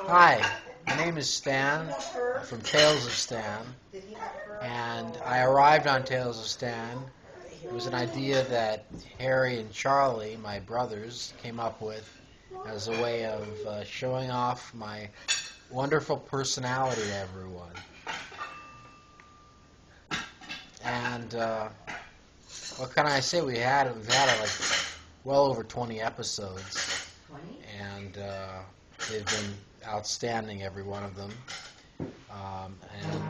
Hi, my name is Stan from Tales of Stan, and I arrived on Tales of Stan. It was an idea that Harry and Charlie, my brothers, came up with as a way of showing off my wonderful personality to everyone. And what can I say? We've had like well over 20 episodes, and they've been outstanding, every one of them. And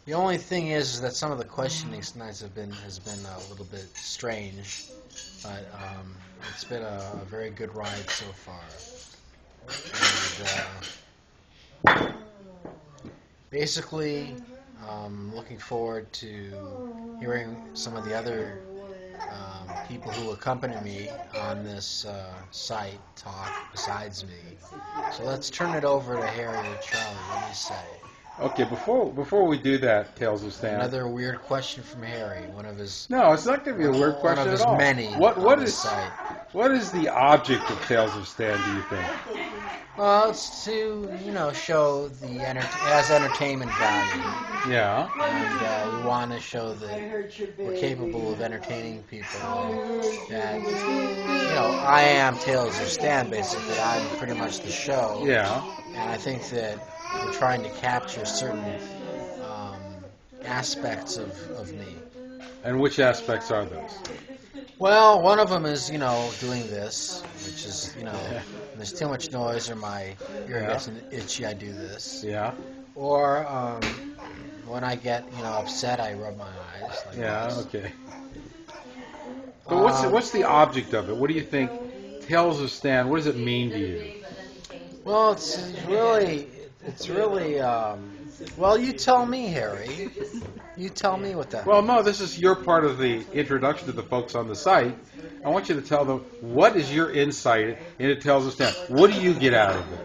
the only thing is that some of the questioning tonight has been a little bit strange, but it's been a very good ride so far. And, basically, looking forward to hearing some of the other people who accompany me on this site talk besides me. So let's turn it over to Harry or Charlie. What do you say? Okay, before we do that, Tales of Stan. Another weird question from Harry. One of his. No, it's not going to be a weird question One of his at all. many. What is the object of Tales of Stan? Do you think? Well, it's to show the as entertainment value. Yeah. And we want to show that we're capable of entertaining people. That I am Tales of Stan. Basically, I'm pretty much the show. Yeah. And I think that we're trying to capture certain aspects of me. And which aspects are those? Well, one of them is, doing this, which is, when there's too much noise or my ear gets itchy, I do this. Yeah. Or when I get, upset, I rub my eyes. Like this. Okay. But what's the object of it? What do you think? Tales of Stan, what does it mean to you? Well, it's really, well, you tell me, Harry. You tell me what that. Well, no, this is your part of the introduction to the folks on the site. I want you to tell them what is your insight into Tales of Stan. What do you get out of it?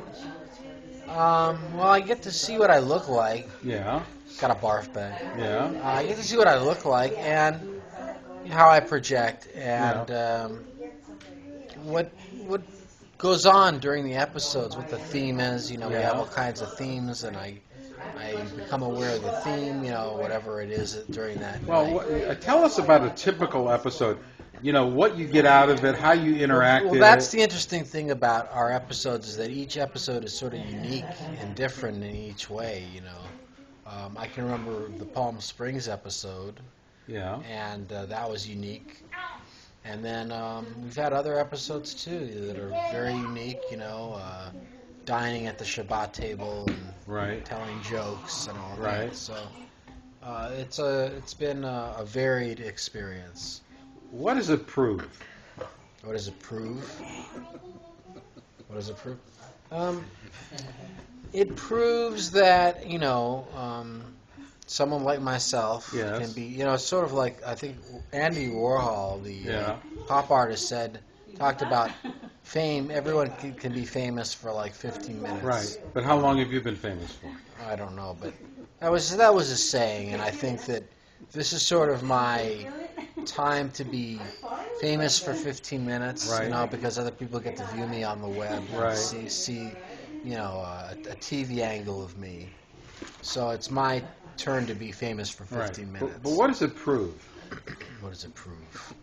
Well, I get to see what I look like. Yeah. Got a barf bag. Yeah. I get to see what I look like and how I project and what goes on during the episodes, what the theme is. We have all kinds of themes, and I become aware of the theme, whatever it is during that night. Tell us about a typical episode. What you get out of it, how you interact with it. Well, that's the interesting thing about our episodes, is that each episode is sort of unique and different in each way, I can remember the Palm Springs episode. Yeah. And that was unique. And then we've had other episodes, too, that are very unique, dining at the Shabbat table and telling jokes and all that. So it's been a varied experience. What does it prove? What does it prove? What does it prove? It proves that, someone like myself can be, it's sort of like, I think Andy Warhol, the pop artist, talked about fame. Everyone can be famous for like 15 minutes. Right. But how long have you been famous for? I don't know, but that was a saying, and I think that this is sort of my time to be famous for 15 minutes, because other people get to view me on the web and see a TV angle of me. So it's my turn to be famous for 15 minutes. But what does it prove? What does it prove?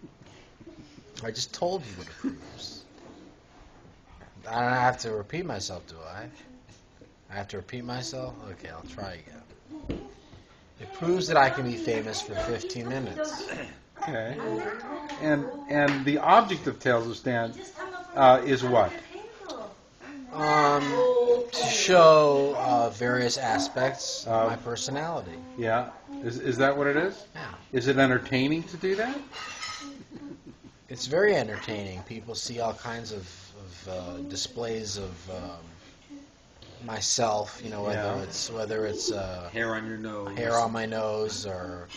I just told you what it proves. I don't have to repeat myself, do I? I have to repeat myself? Okay, I'll try again. It proves that I can be famous for 15 minutes. Okay. And the object of Tales of Stan is what? To show various aspects of my personality. Yeah. Is that what it is? Yeah. Is it entertaining to do that? It's very entertaining. People see all kinds of displays of myself. Whether it's hair on your nose, hair on my nose, or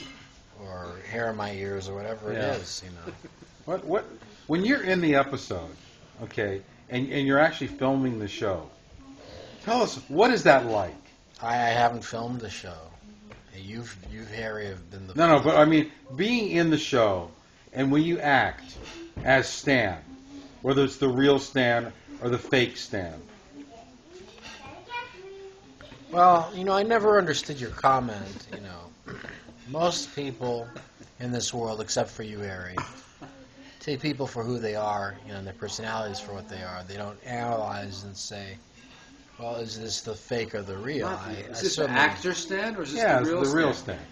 hair in my ears, or whatever it is. What when you're in the episode, okay, and you're actually filming the show, tell us, what is that like? I haven't filmed the show. You, Harry, have been the... No, but I mean, being in the show, and when you act as Stan, whether it's the real Stan or the fake Stan, Well, I never understood your comment. Most people in this world, except for you, Harry, take people for who they are, and their personalities for what they are. They don't analyze and say, well, is this the fake or the real? Is this the actor Stan, or is this Yeah, the real it's the real Stan? Stan.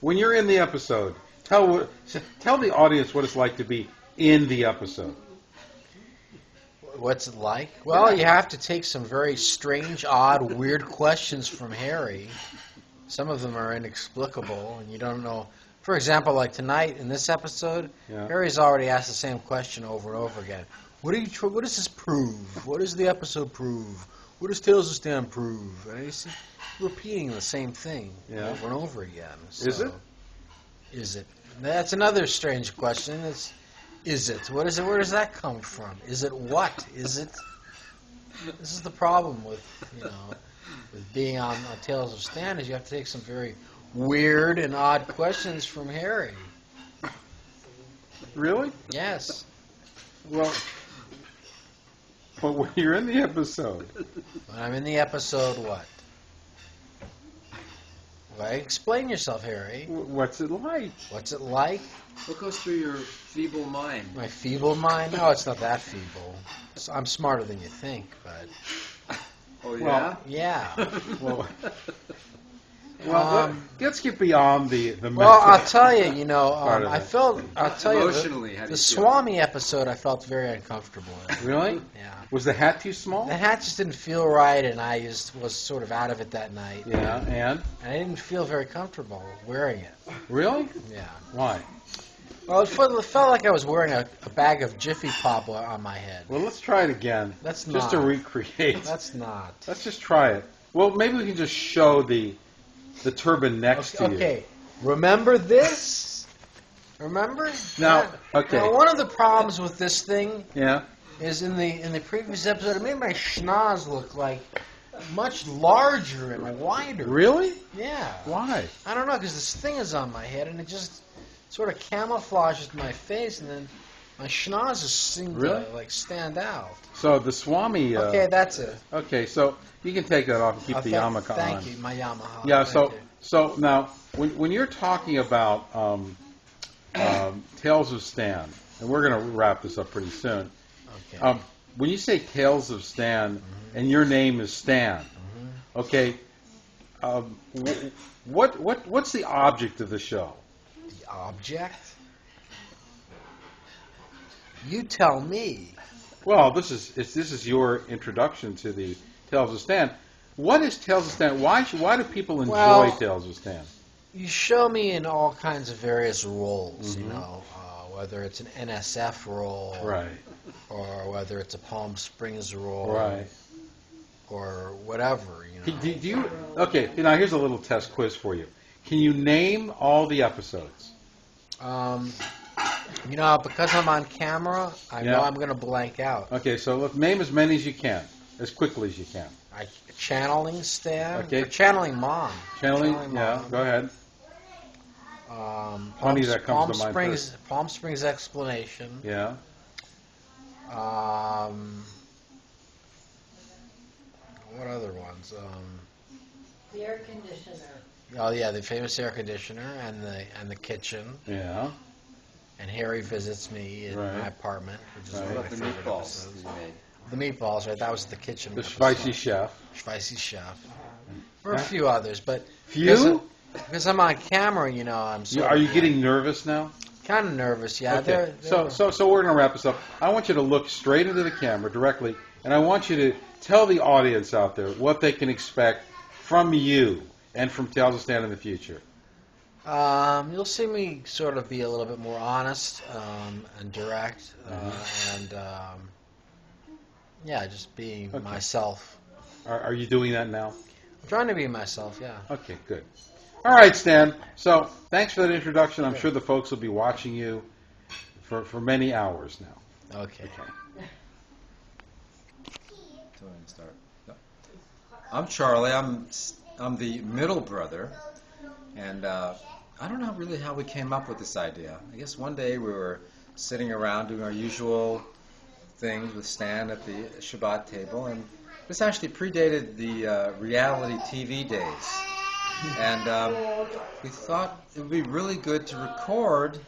When you're in the episode, tell the audience what it's like to be in the episode. What's it like? Well, you have to take some very strange, odd, weird questions from Harry. Some of them are inexplicable, and you don't know. For example, like tonight in this episode, Yeah. Harry's already asked the same question over and over again. What does this prove? What does the episode prove? What does Tales of Stan prove? And he's repeating the same thing over and over again. So, Is it? Is it? That's another strange question. Is it? What is it? Where does that come from? Is it what? Is it? This is the problem with with being on Tales of Stan, is you have to take some very weird and odd questions from Harry. Really? Yes. Well, but when you're in the episode, When I'm in the episode, what? Well, explain yourself, Harry. what's it like? What's it like? What goes through your feeble mind? My feeble mind? No, it's not that feeble. I'm smarter than you think, but Oh, yeah? Well, yeah. Well, let's get beyond the mental. Well, I'll tell you, Part of I'll it. tell you, Emotionally, how do the you feel? Swami episode I felt very uncomfortable in. Really? Yeah. Was the hat too small? The hat just didn't feel right, and I just was sort of out of it that night. Yeah, and? And I didn't feel very comfortable wearing it. Really? Yeah. Why? Well, it felt like I was wearing a bag of Jiffy Pop on my head. Well, let's try it again. That's just to not. recreate. That's not. Let's just try it. Well, maybe we can just show the turban next to you. Okay. Remember this? Remember? Now, okay. Now, one of the problems with this thing Yeah. is in the previous episode, it made my schnoz look like much larger and wider. Really? Yeah. Why? I don't know, because this thing is on my head, and it just sort of camouflages my face, and then my schnoz seems Really? to stand out. So the Swami. Okay, that's it. Okay, so you can take that off and keep the yarmulke on. Thank you, my Yamaha. Yeah. Thank you. So now, when you're talking about Tales of Stan, and we're going to wrap this up pretty soon. Okay. When you say Tales of Stan, and your name is Stan, okay, what's the object of the show? The object? You tell me. Well, this is your introduction to the Tales of Stan. What is Tales of Stan? Why do people enjoy Well, Tales of Stan? You show me in all kinds of various roles, Mhm. whether it's an NSF role, Right. or whether it's a Palm Springs role, Right. or whatever, Do you? Okay. Now here's a little test quiz for you. Can you name all the episodes? Because I'm on camera, I know Yeah. I'm going to blank out. Okay. So look, name as many as you can, as quickly as you can. Channeling Stan, Okay. or channeling Mom. Channeling. Mom. Yeah. Go ahead. Palm, Plenty that comes Palm to mind Springs, Palm Springs explanation. Yeah. What other ones? The air conditioner. Oh yeah, the famous air conditioner and the kitchen. Yeah. And Harry visits me in Right. my apartment, which is Right. one of What my about the favorite meatballs episodes. you made? The meatballs, right? That was the kitchen. The episode. spicy chef. Spicy chef. Or a Yeah. few others, but Few? because I'm on camera, I'm sort Are of you getting nervous now? kind of nervous? Yeah. Okay. They're- So we're going to wrap this up. I want you to look straight into the camera directly, and I want you to tell the audience out there what they can expect from you and from Tales of Stan in the future. You'll see me sort of be a little bit more honest and direct, and just being Okay. myself. Are you doing that now? I'm trying to be myself. Yeah. Okay, good. All right, Stan. So thanks for that introduction. I'm sure the folks will be watching you for many hours now. Okay. So I'm start. No. I'm Charlie. I'm the middle brother, and I don't know really how we came up with this idea. I guess one day we were sitting around doing our usual things with Stan at the Shabbat table, and this actually predated the reality TV days, and we thought it would be really good to record,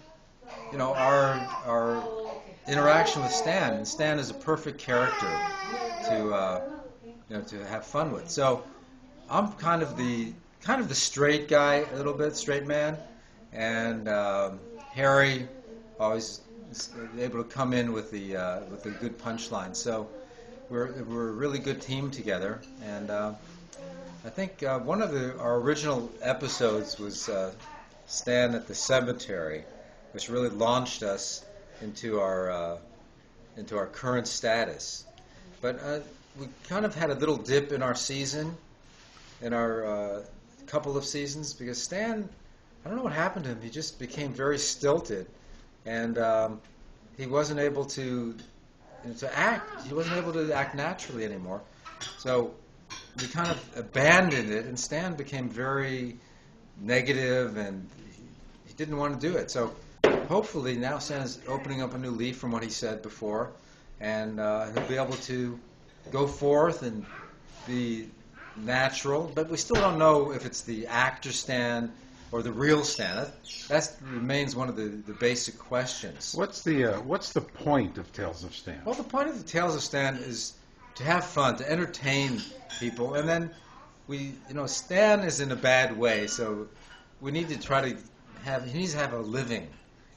our interaction with Stan. And Stan is a perfect character to have fun with. So I'm kind of the straight guy, a little bit straight man, and Harry always is able to come in with a good punchline. So we're a really good team together, and I think one of our original episodes was Stan at the Cemetery, which really launched us into our current status. But we kind of had a little dip in our season, in our couple of seasons, because Stan, I don't know what happened to him. He just became very stilted, and he wasn't able to act. He wasn't able to act naturally anymore. So we kind of abandoned it, and Stan became very negative, and he didn't want to do it. So hopefully now Stan is opening up a new leaf from what he said before, and he'll be able to go forth and be natural. But we still don't know if it's the actor Stan or the real Stan. That remains one of the basic questions. What's the point of Tales of Stan? Well, the point of the Tales of Stan is to have fun, to entertain people, and then Stan is in a bad way, so we need to try to he needs to have a living.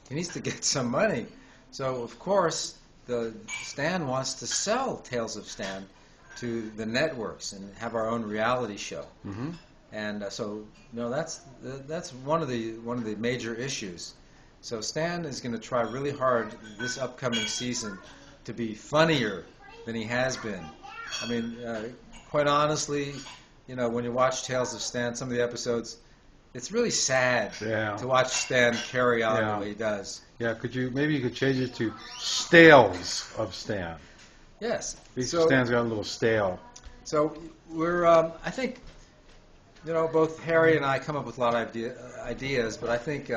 He needs to get some money. So, of course, Stan wants to sell Tales of Stan to the networks and have our own reality show. Mm-hmm. And so, that's one of the major issues. So Stan is going to try really hard this upcoming season to be funnier than he has been. I mean, quite honestly, when you watch Tales of Stan, some of the episodes, it's really sad to watch Stan carry on the way he does. Yeah, maybe you could change it to Stales of Stan. Yes. So Stan's got a little stale. So we're, I think, both Harry and I come up with a lot of ideas, but I think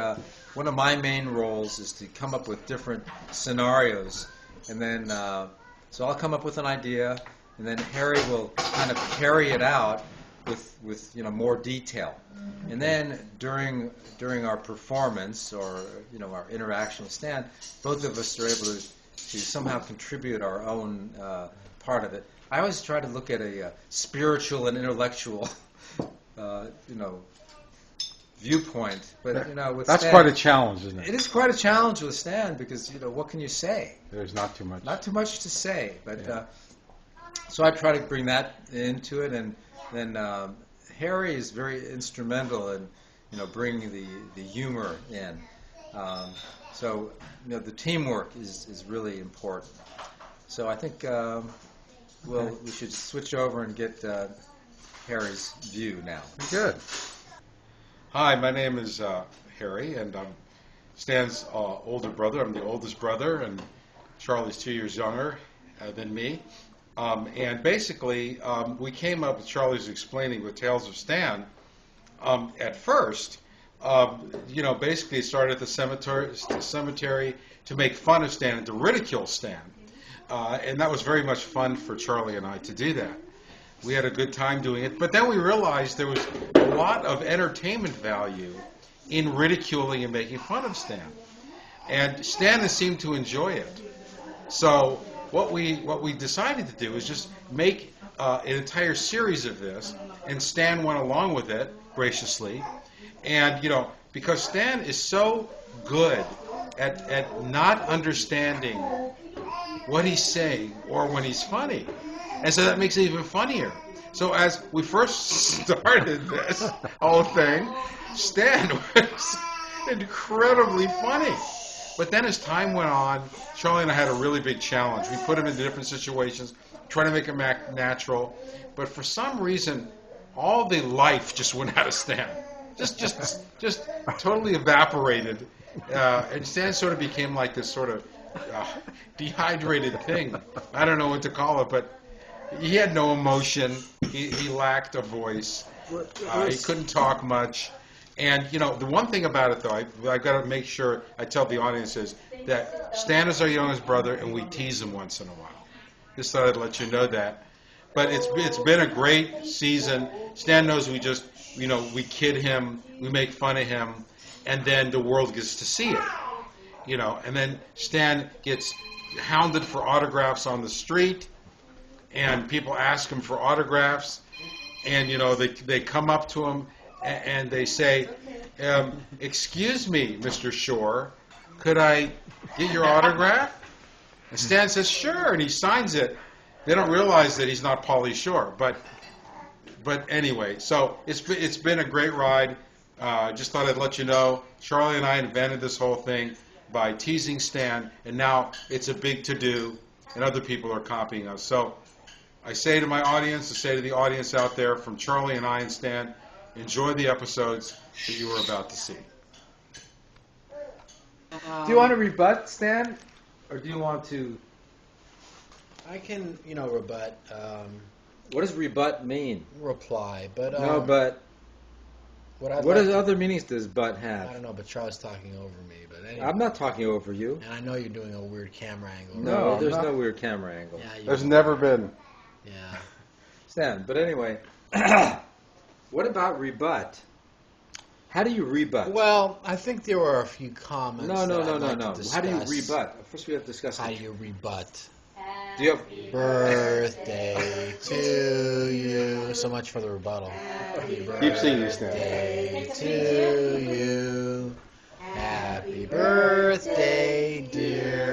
one of my main roles is to come up with different scenarios, and then so I'll come up with an idea, and then Harry will kind of carry it out with more detail, and then during our performance or our interaction with Stan, both of us are able to somehow contribute our own part of it. I always try to look at a spiritual and intellectual viewpoint, but with that's Stan, quite a challenge, isn't it? It is quite a challenge with Stan because what can you say? There's not too much. Not too much to say, but so I try to bring that into it, and then Harry is very instrumental in bringing the humor in. So the teamwork is really important. So I think we should switch over and get Harry's view now. Good. Hi, my name is Harry, and I'm Stan's older brother. I'm the oldest brother, and Charlie's 2 years younger than me. And basically, we came up with Charlie's explaining with Tales of Stan. At first, basically it started at the cemetery to make fun of Stan and to ridicule Stan. And that was very much fun for Charlie and I to do that. We had a good time doing it, but then we realized there was a lot of entertainment value in ridiculing and making fun of Stan. And Stan has seemed to enjoy it. So what we decided to do is just make an entire series of this, and Stan went along with it graciously. And because Stan is so good at not understanding what he's saying or when he's funny, and so that makes it even funnier. So as we first started this whole thing, Stan was incredibly funny. But then as time went on, Charlie and I had a really big challenge. We put him into different situations, trying to make him act natural. But for some reason, all the life just went out of Stan. Just totally evaporated. And Stan sort of became like this sort of dehydrated thing. I don't know what to call it, but he had no emotion. He lacked a voice. He couldn't talk much. And, the one thing about it, though, I got to make sure I tell the audience is that Stan is our youngest brother, and we tease him once in a while. Just thought I'd let you know that. But it's been a great season. Stan knows we just, we kid him, we make fun of him, and then the world gets to see it. And then Stan gets hounded for autographs on the street, and people ask him for autographs, and they come up to him and they say, "Excuse me, Mr. Shore, could I get your autograph?" And Stan says, "Sure," and he signs it. They don't realize that he's not Pauly Shore, but anyway, so it's been a great ride. Just thought I'd let you know, Charlie and I invented this whole thing by teasing Stan, and now it's a big to-do, and other people are copying us. So I say to my audience, I say to the audience out there, from Charlie and I and Stan, enjoy the episodes that you are about to see. Do you want to rebut, Stan? Or do you want to... I can, rebut, What does rebut mean? reply, but No, but what what other meanings does but I have? don't know, but Charlie's talking over me. But anyway, I'm not talking over you. and I know you're doing a weird camera angle. No, No, there's not- no weird camera angle. Yeah, you There's are. never been. Yeah. Stan, but anyway, what about rebut? How do you rebut? Well, I think there were a few comments. no. that I'd like to How do you discuss. rebut? First, we have to discuss. How do you rebut? Do you have? Birthday to you. So much for the rebuttal. Happy Keep singing, Stan. birthday to you. Happy birthday, dear